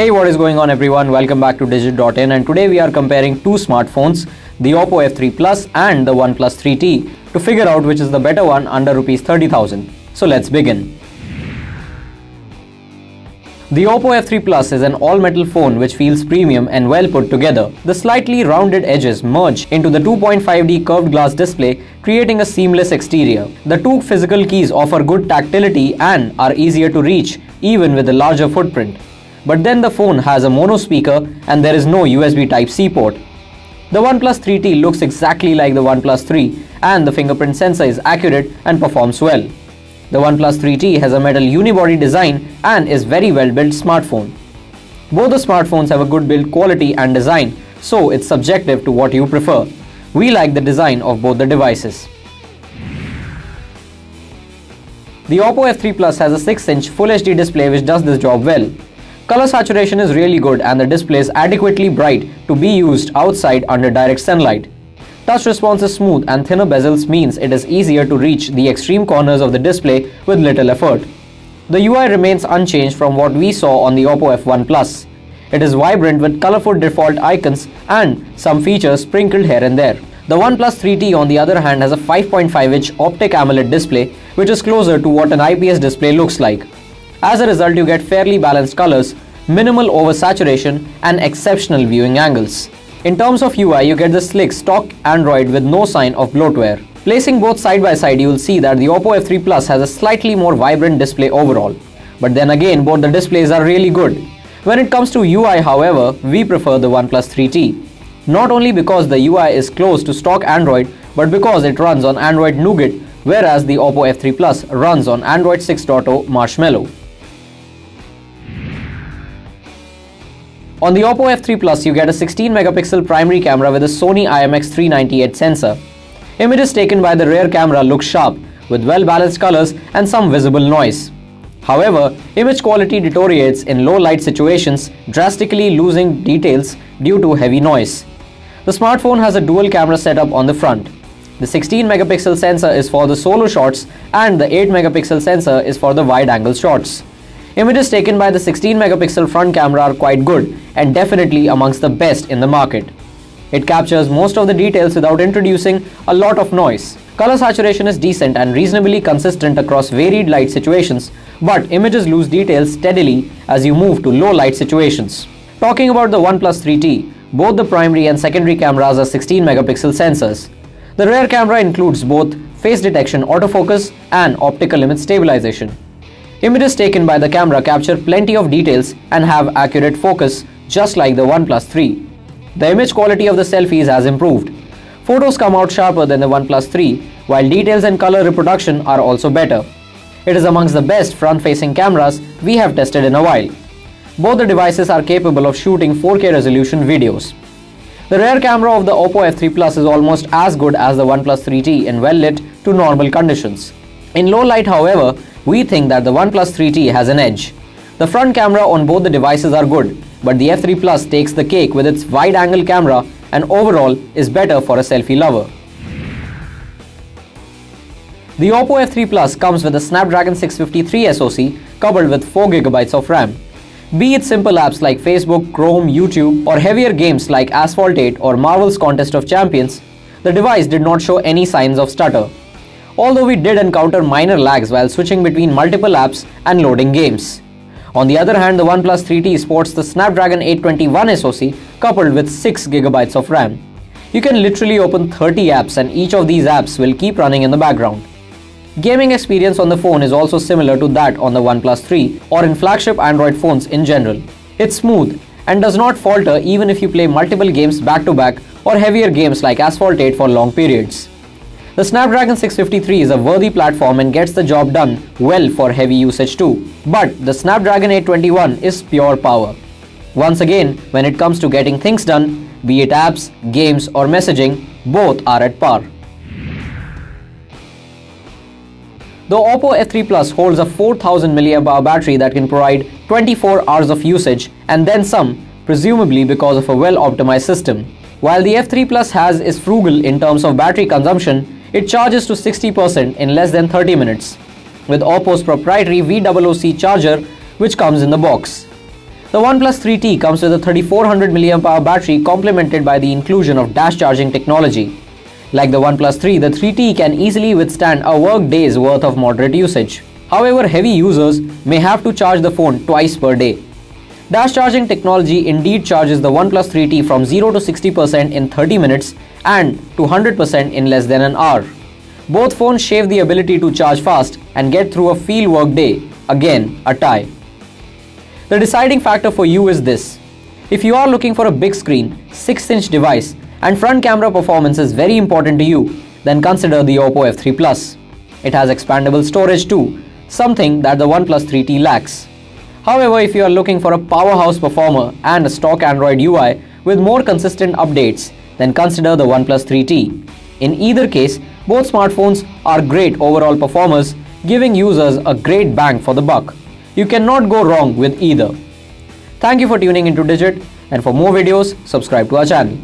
Hey, what is going on everyone? Welcome back to Digit.in, and today we are comparing two smartphones, the Oppo F3 Plus and the OnePlus 3T, to figure out which is the better one under Rs 30,000. So let's begin. The Oppo F3 Plus is an all-metal phone which feels premium and well put together. The slightly rounded edges merge into the 2.5D curved glass display, creating a seamless exterior. The two physical keys offer good tactility and are easier to reach even with a larger footprint. But then the phone has a mono speaker and there is no USB Type-C port. The OnePlus 3T looks exactly like the OnePlus 3 and the fingerprint sensor is accurate and performs well. The OnePlus 3T has a metal unibody design and is very well built smartphone. Both the smartphones have a good build quality and design, so it's subjective to what you prefer. We like the design of both the devices. The Oppo F3 Plus has a 6-inch Full HD display which does this job well. Color saturation is really good and the display is adequately bright to be used outside under direct sunlight. Touch response is smooth and thinner bezels means it is easier to reach the extreme corners of the display with little effort. The UI remains unchanged from what we saw on the Oppo F1 Plus. It is vibrant with colorful default icons and some features sprinkled here and there. The OnePlus 3T on the other hand has a 5.5-inch optic AMOLED display which is closer to what an IPS display looks like. As a result, you get fairly balanced colors, minimal oversaturation and exceptional viewing angles. In terms of UI, you get the slick stock Android with no sign of bloatware. Placing both side by side, you will see that the Oppo F3 Plus has a slightly more vibrant display overall. But then again, both the displays are really good. When it comes to UI, however, we prefer the OnePlus 3T. Not only because the UI is close to stock Android, but because it runs on Android Nougat, whereas the Oppo F3 Plus runs on Android 6.0 Marshmallow. On the Oppo F3 Plus, you get a 16-megapixel primary camera with a Sony IMX398 sensor. Images taken by the rear camera look sharp, with well-balanced colors and some visible noise. However, image quality deteriorates in low-light situations, drastically losing details due to heavy noise. The smartphone has a dual camera setup on the front. The 16-megapixel sensor is for the solo shots and the 8-megapixel sensor is for the wide-angle shots. Images taken by the 16-megapixel front camera are quite good and definitely amongst the best in the market. It captures most of the details without introducing a lot of noise. Color saturation is decent and reasonably consistent across varied light situations, but images lose details steadily as you move to low light situations. Talking about the OnePlus 3T, both the primary and secondary cameras are 16-megapixel sensors. The rear camera includes both face detection autofocus and optical image stabilization. Images taken by the camera capture plenty of details and have accurate focus, just like the OnePlus 3. The image quality of the selfies has improved. Photos come out sharper than the OnePlus 3, while details and color reproduction are also better. It is amongst the best front-facing cameras we have tested in a while. Both the devices are capable of shooting 4K resolution videos. The rear camera of the Oppo F3 Plus is almost as good as the OnePlus 3T in well-lit to normal conditions. In low light, however, we think that the OnePlus 3T has an edge. The front camera on both the devices are good, but the F3 Plus takes the cake with its wide-angle camera and overall is better for a selfie lover. The Oppo F3 Plus comes with a Snapdragon 653 SoC coupled with 4GB of RAM. Be it simple apps like Facebook, Chrome, YouTube, or heavier games like Asphalt 8 or Marvel's Contest of Champions, the device did not show any signs of stutter. Although we did encounter minor lags while switching between multiple apps and loading games. On the other hand, the OnePlus 3T sports the Snapdragon 821 SoC coupled with 6GB of RAM. You can literally open 30 apps and each of these apps will keep running in the background. Gaming experience on the phone is also similar to that on the OnePlus 3 or in flagship Android phones in general. It's smooth and does not falter even if you play multiple games back-to-back or heavier games like Asphalt 8 for long periods. The Snapdragon 653 is a worthy platform and gets the job done well for heavy usage too. But the Snapdragon 821 is pure power. Once again, when it comes to getting things done, be it apps, games or messaging, both are at par. The Oppo F3 Plus holds a 4000 mAh battery that can provide 24 hours of usage and then some, presumably because of a well-optimized system. While the F3 Plus is frugal in terms of battery consumption, it charges to 60% in less than 30 minutes, with Oppo's proprietary VOOC charger which comes in the box. The OnePlus 3T comes with a 3400 mAh battery complemented by the inclusion of dash charging technology. Like the OnePlus 3, the 3T can easily withstand a work day's worth of moderate usage. However, heavy users may have to charge the phone twice per day. Dash charging technology indeed charges the OnePlus 3T from 0 to 60% in 30 minutes and to 100% in less than an hour. Both phones shave the ability to charge fast and get through a field work day, again a tie. The deciding factor for you is this. If you are looking for a big screen, 6-inch device and front camera performance is very important to you, then consider the Oppo F3 Plus. It has expandable storage too, something that the OnePlus 3T lacks. However, if you are looking for a powerhouse performer and a stock Android UI with more consistent updates, then consider the OnePlus 3T. In either case, both smartphones are great overall performers, giving users a great bang for the buck. You cannot go wrong with either. Thank you for tuning into Digit, and for more videos, subscribe to our channel.